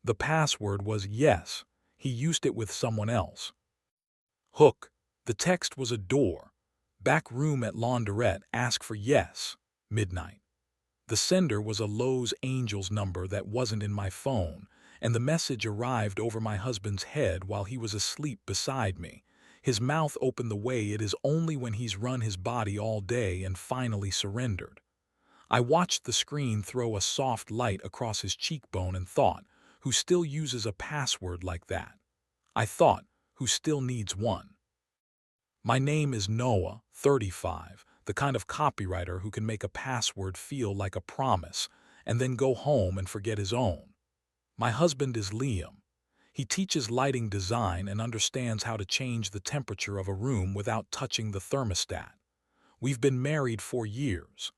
The password was yes. He used it with someone else. Hook. The text was a door. Back room at laundrette, ask for yes. Midnight. The sender was a Lowe's Angels number that wasn't in my phone, and the message arrived over my husband's head while he was asleep beside me. His mouth opened the way it is only when he's run his body all day and finally surrendered. I watched the screen throw a soft light across his cheekbone and thought, who still uses a password like that? I thought, who still needs one? My name is Noah, 35, the kind of copywriter who can make a password feel like a promise and then go home and forget his own. My husband is Liam. He teaches lighting design and understands how to change the temperature of a room without touching the thermostat. We've been married for years.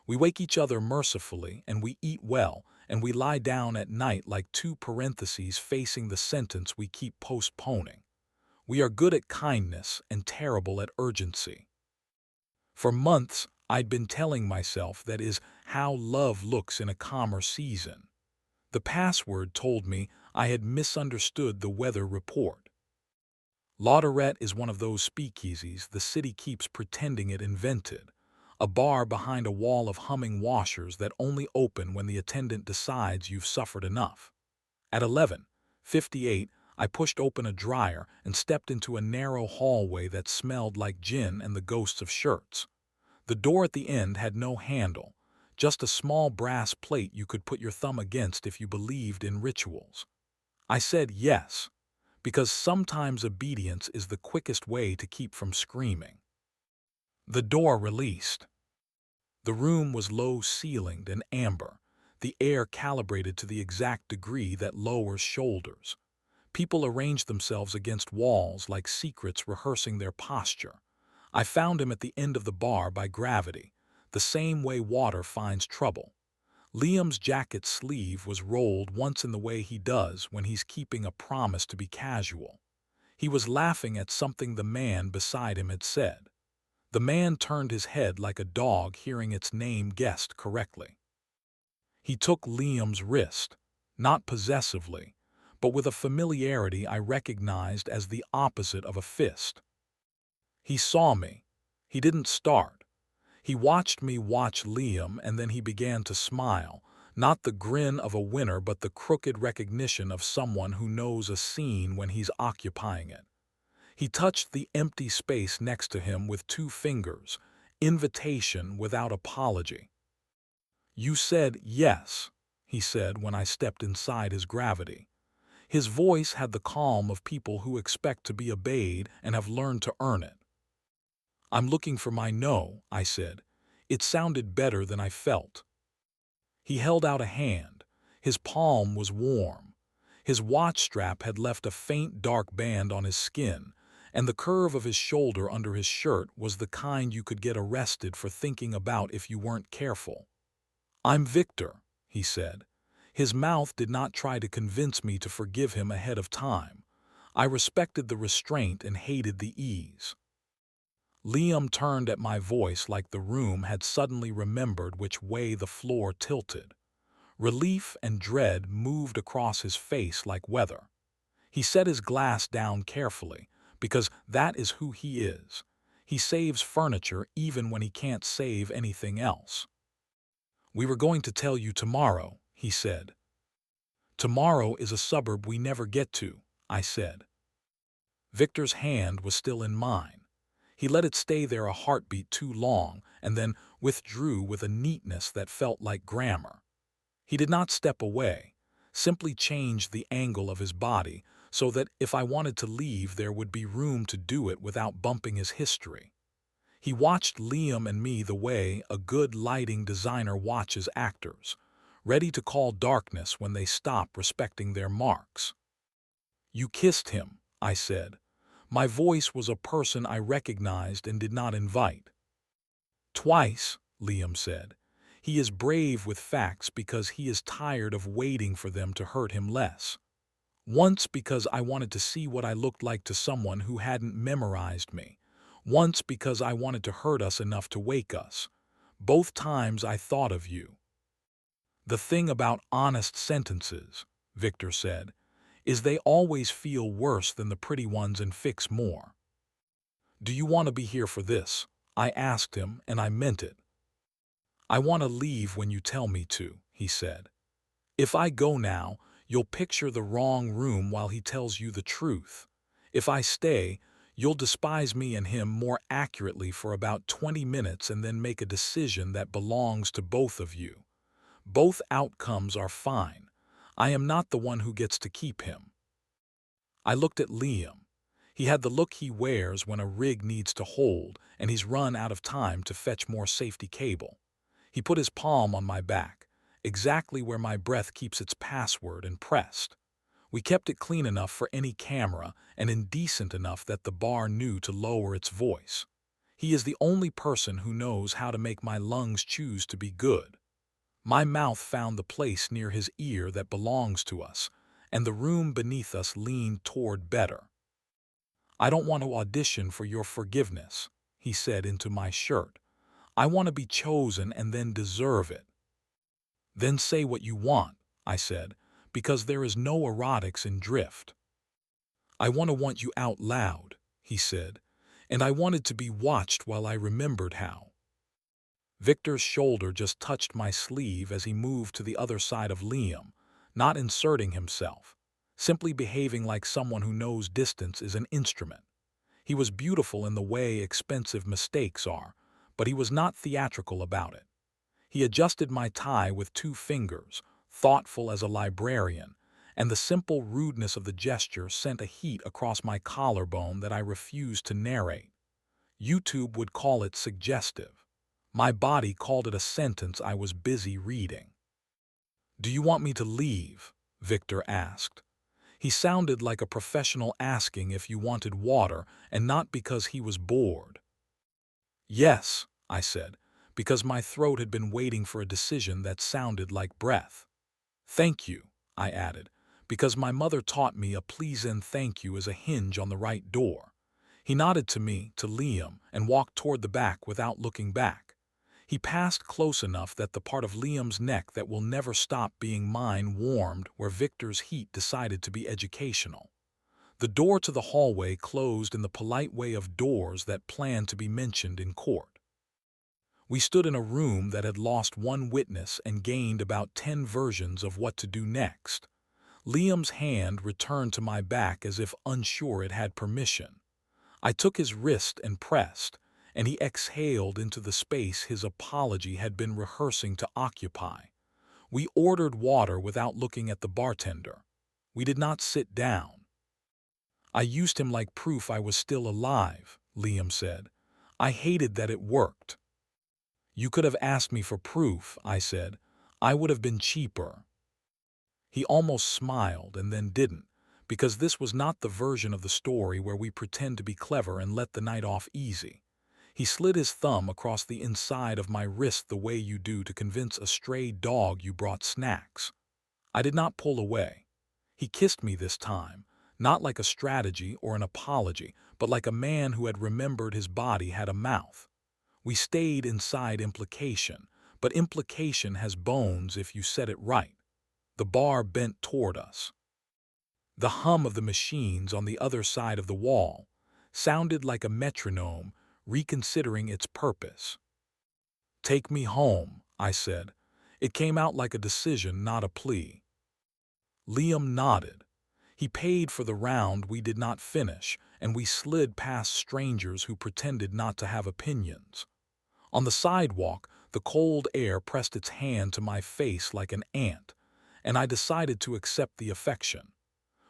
We wake each other mercifully, and we eat well, and we lie down at night like two parentheses facing the sentence we keep postponing. We are good at kindness and terrible at urgency. For months, I'd been telling myself that is how love looks in a calmer season. The password told me I had misunderstood the weather report. Laudrette is one of those speakeasies the city keeps pretending it invented, a bar behind a wall of humming washers that only open when the attendant decides you've suffered enough. At 11:58, I pushed open a dryer and stepped into a narrow hallway that smelled like gin and the ghosts of shirts. The door at the end had no handle, just a small brass plate you could put your thumb against if you believed in rituals. I said yes, because sometimes obedience is the quickest way to keep from screaming. The door released. The room was low-ceilinged and amber, the air calibrated to the exact degree that lowers shoulders. People arranged themselves against walls like secrets rehearsing their posture. I found him at the end of the bar by gravity, the same way water finds trouble. Liam's jacket sleeve was rolled once in the way he does when he's keeping a promise to be casual. He was laughing at something the man beside him had said. The man turned his head like a dog hearing its name guessed correctly. He took Liam's wrist, not possessively, but with a familiarity I recognized as the opposite of a fist. He saw me. He didn't start. He watched me watch Liam, and then he began to smile, not the grin of a winner but the crooked recognition of someone who knows a scene when he's occupying it. He touched the empty space next to him with two fingers, invitation without apology. "You said yes," he said when I stepped inside his gravity. His voice had the calm of people who expect to be obeyed and have learned to earn it. "I'm looking for my no," I said. It sounded better than I felt. He held out a hand. His palm was warm. His watch strap had left a faint dark band on his skin, and the curve of his shoulder under his shirt was the kind you could get arrested for thinking about if you weren't careful. "I'm Victor," he said. His mouth did not try to convince me to forgive him ahead of time. I respected the restraint and hated the ease. Liam turned at my voice like the room had suddenly remembered which way the floor tilted. Relief and dread moved across his face like weather. He set his glass down carefully, because that is who he is. He saves furniture even when he can't save anything else. "We were going to tell you tomorrow," he said. "Tomorrow is a suburb we never get to," I said. Victor's hand was still in mine. He let it stay there a heartbeat too long and then withdrew with a neatness that felt like grammar. He did not step away, simply changed the angle of his body so that if I wanted to leave there would be room to do it without bumping his history. He watched Liam and me the way a good lighting designer watches actors, ready to call darkness when they stop respecting their marks. "You kissed him," I said. My voice was a person I recognized and did not invite. "Twice," Liam said. "He is brave with facts because he is tired of waiting for them to hurt him less. Once because I wanted to see what I looked like to someone who hadn't memorized me. Once because I wanted to hurt us enough to wake us. Both times I thought of you." The thing about honest sentences, Victor said, is they always feel worse than the pretty ones and fix more. Do you want to be here for this? I asked him, and I meant it. I want to leave when you tell me to, he said. If I go now, you'll picture the wrong room while he tells you the truth. If I stay, you'll despise me and him more accurately for about 20 minutes and then make a decision that belongs to both of you. Both outcomes are fine. I am not the one who gets to keep him. I looked at Liam. He had the look he wears when a rig needs to hold and he's run out of time to fetch more safety cable. He put his palm on my back, exactly where my breath keeps its password, and pressed. We kept it clean enough for any camera and indecent enough that the bar knew to lower its voice. He is the only person who knows how to make my lungs choose to be good. My mouth found the place near his ear that belongs to us, and the room beneath us leaned toward better. I don't want to audition for your forgiveness, he said into my shirt. I want to be chosen and then deserve it. Then say what you want, I said, because there is no erotics in drift. I want you out loud, he said, and I wanted to be watched while I remembered how. Victor's shoulder just touched my sleeve as he moved to the other side of Liam, not inserting himself, simply behaving like someone who knows distance is an instrument. He was beautiful in the way expensive mistakes are, but he was not theatrical about it. He adjusted my tie with 2 fingers, thoughtful as a librarian, and the simple rudeness of the gesture sent a heat across my collarbone that I refused to narrate. YouTube would call it suggestive. My body called it a sentence I was busy reading. Do you want me to leave? Victor asked. He sounded like a professional asking if you wanted water and not because he was bored. Yes, I said, because my throat had been waiting for a decision that sounded like breath. Thank you, I added, because my mother taught me a please and thank you is a hinge on the right door. He nodded to me, to Liam, and walked toward the back without looking back. He passed close enough that the part of Liam's neck that will never stop being mine warmed where Victor's heat decided to be educational. The door to the hallway closed in the polite way of doors that plan to be mentioned in court. We stood in a room that had lost 1 witness and gained about 10 versions of what to do next. Liam's hand returned to my back as if unsure it had permission. I took his wrist and pressed, and he exhaled into the space his apology had been rehearsing to occupy. We ordered water without looking at the bartender. We did not sit down. I used him like proof I was still alive, Liam said. I hated that it worked. You could have asked me for proof, I said. I would have been cheaper. He almost smiled and then didn't, because this was not the version of the story where we pretend to be clever and let the night off easy. He slid his thumb across the inside of my wrist the way you do to convince a stray dog you brought snacks. I did not pull away. He kissed me this time, not like a strategy or an apology, but like a man who had remembered his body had a mouth. We stayed inside implication, but implication has bones if you said it right. The bar bent toward us. The hum of the machines on the other side of the wall sounded like a metronome reconsidering its purpose. Take me home, I said. It came out like a decision, not a plea. Liam nodded. He paid for the round we did not finish, and we slid past strangers who pretended not to have opinions. On the sidewalk, the cold air pressed its hand to my face like an ant, and I decided to accept the affection.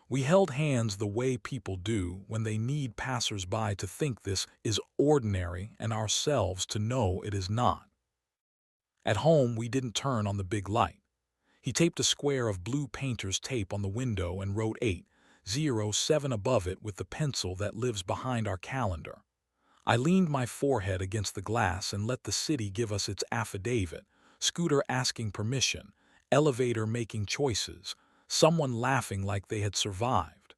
We held hands the way people do when they need passers-by to think this is ordinary and ourselves to know it is not. At home, we didn't turn on the big light. He taped a square of blue painter's tape on the window and wrote 807 above it with the pencil that lives behind our calendar. I leaned my forehead against the glass and let the city give us its affidavit, scooter asking permission, elevator making choices, someone laughing like they had survived.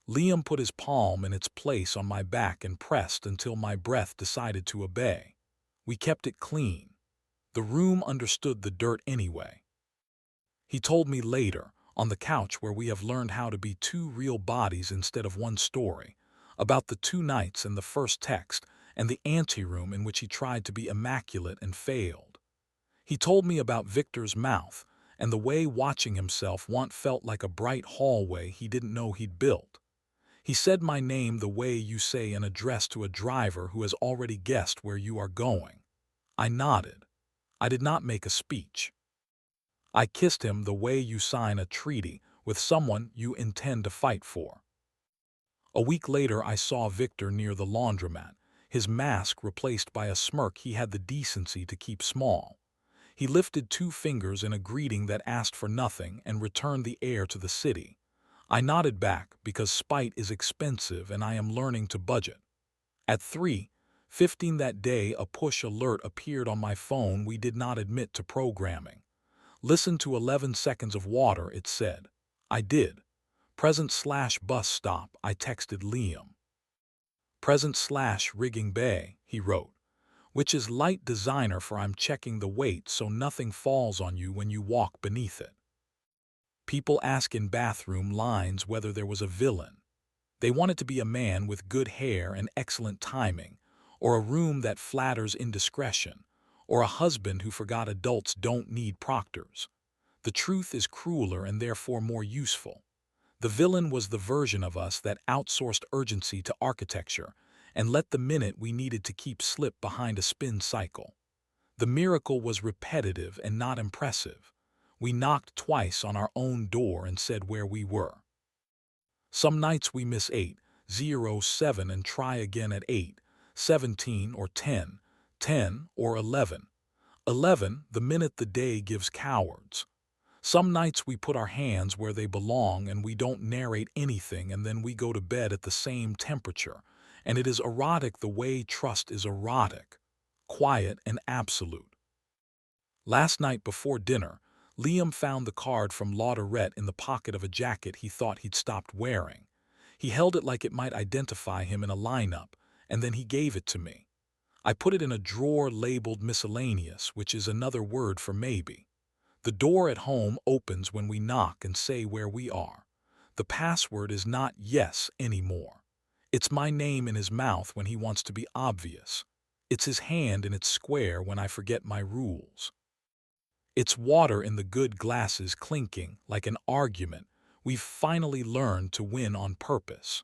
Liam put his palm in its place on my back and pressed until my breath decided to obey. We kept it clean. The room understood the dirt anyway. He told me later, on the couch where we have learned how to be two real bodies instead of one story, about the 2 nights and the first text, and the anteroom in which he tried to be immaculate and failed. He told me about Victor's mouth, and the way watching himself once felt like a bright hallway he didn't know he'd built. He said my name the way you say an address to a driver who has already guessed where you are going. I nodded. I did not make a speech. I kissed him the way you sign a treaty with someone you intend to fight for. A week later I saw Victor near the laundromat, his mask replaced by a smirk he had the decency to keep small. He lifted 2 fingers in a greeting that asked for nothing and returned the air to the city. I nodded back because spite is expensive and I am learning to budget. At 3:15 that day, a push alert appeared on my phone we did not admit to programming. Listen to 11 seconds of water, it said. I did. Present/bus stop, I texted Liam. Present/rigging bay, he wrote, which is light designer for I'm checking the weight so nothing falls on you when you walk beneath it. People ask in bathroom lines whether there was a villain. They want it to be a man with good hair and excellent timing, or a room that flatters indiscretion, or a husband who forgot adults don't need proctors. The truth is crueler and therefore more useful. The villain was the version of us that outsourced urgency to architecture and let the minute we needed to keep slip behind a spin cycle. The miracle was repetitive and not impressive. We knocked twice on our own door and said where we were. Some nights we miss 8:07 and try again at 8:17 or 10:10 or 11:11 the minute the day gives cowards. Some nights we put our hands where they belong and we don't narrate anything and then we go to bed at the same temperature, and it is erotic the way trust is erotic, quiet and absolute. Last night before dinner, Liam found the card from Lauderet in the pocket of a jacket he thought he'd stopped wearing. He held it like it might identify him in a lineup, and then he gave it to me. I put it in a drawer labeled miscellaneous, which is another word for maybe. The door at home opens when we knock and say where we are. The password is not yes anymore. It's my name in his mouth when he wants to be obvious. It's his hand in its square when I forget my rules. It's water in the good glasses clinking like an argument we've finally learned to win on purpose.